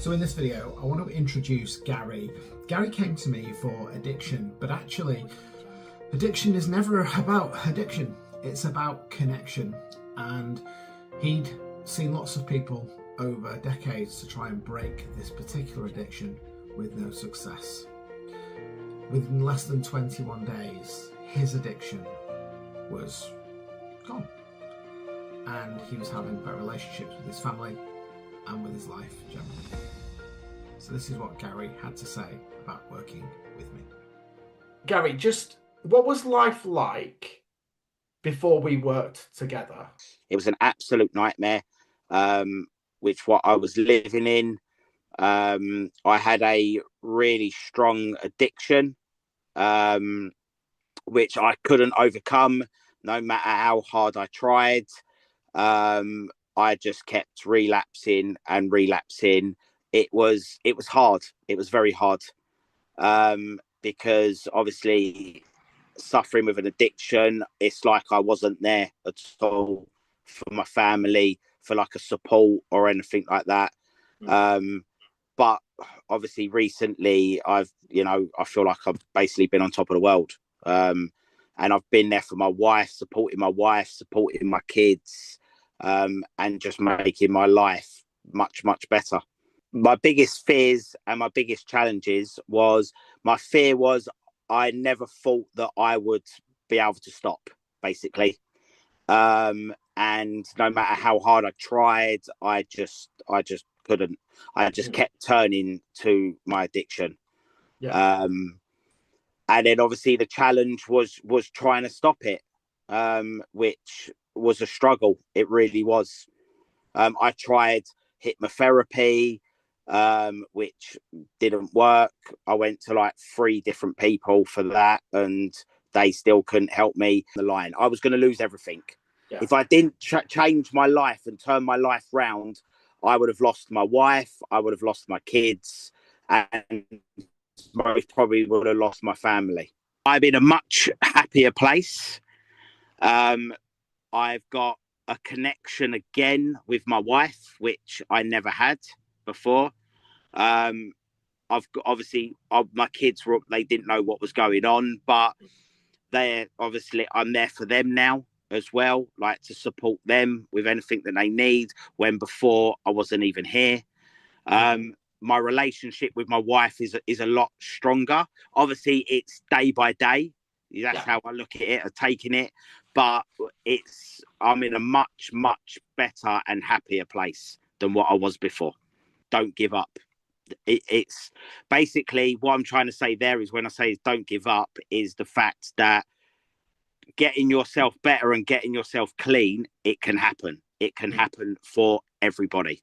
So in this video, I want to introduce Gary. Gary came to me for addiction, but actually, addiction is never about addiction. It's about connection. And he'd seen lots of people over decades to try and break this particular addiction with no success. Within less than 21 days, his addiction was gone. And he was having better relationships with his family and with his life generally. So this is what Gary had to say about working with me. Gary, just what was life like before we worked together? It was an absolute nightmare, which what I was living in. I had a really strong addiction, which I couldn't overcome no matter how hard I tried. I just kept relapsing and relapsing. It was hard. It was very hard, because obviously suffering with an addiction, it's like I wasn't there at all for my family, for like a support or anything like that. But obviously recently I feel like I've basically been on top of the world. And I've been there for my wife, supporting my kids, and just making my life much, much better. My biggest fears and my biggest challenges was, my fear was I never thought that I would be able to stop, basically. And no matter how hard I tried, I just couldn't. I just kept turning to my addiction. Yeah. And then obviously the challenge was trying to stop it, which was a struggle. It really was. I tried hypnotherapy, which didn't work. I went to like 3 different people for that, and they still couldn't help me. The line, I was going to lose everything. Yeah. If I didn't change my life and turn my life round, I would have lost my wife, I would have lost my kids, and most probably would have lost my family. I'm in a much happier place. I've got a connection again with my wife, which I never had before. I've got, obviously, my kids they didn't know what was going on, but I'm there for them now as well, like to support them with anything that they need, when before I wasn't even here. My relationship with my wife is a lot stronger. Obviously, it's day by day. That's how I look at it, or taking it. But I'm in a much, much better and happier place than what I was before. Don't give up. It's basically what I'm trying to say there is, when I say don't give up, is the fact that getting yourself better and getting yourself clean, it can happen. It can happen for everybody.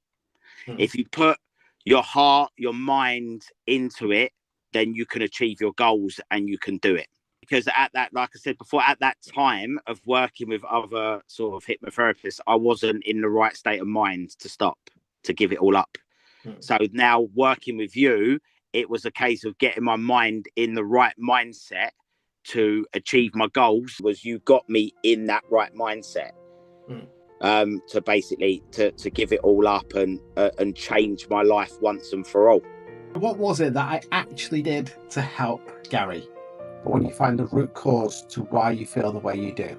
If you put your heart, your mind into it, then you can achieve your goals and you can do it. Because at that, like I said before, at that time of working with other sort of hypnotherapists, I wasn't in the right state of mind to stop, to give it all up. So now working with you, it was a case of getting my mind in the right mindset to achieve my goals. Was you got me in that right mindset, to basically to give it all up and change my life once and for all. What was it that I actually did to help Gary? But when you find the root cause to why you feel the way you do,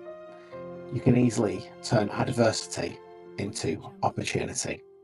you can easily turn adversity into opportunity.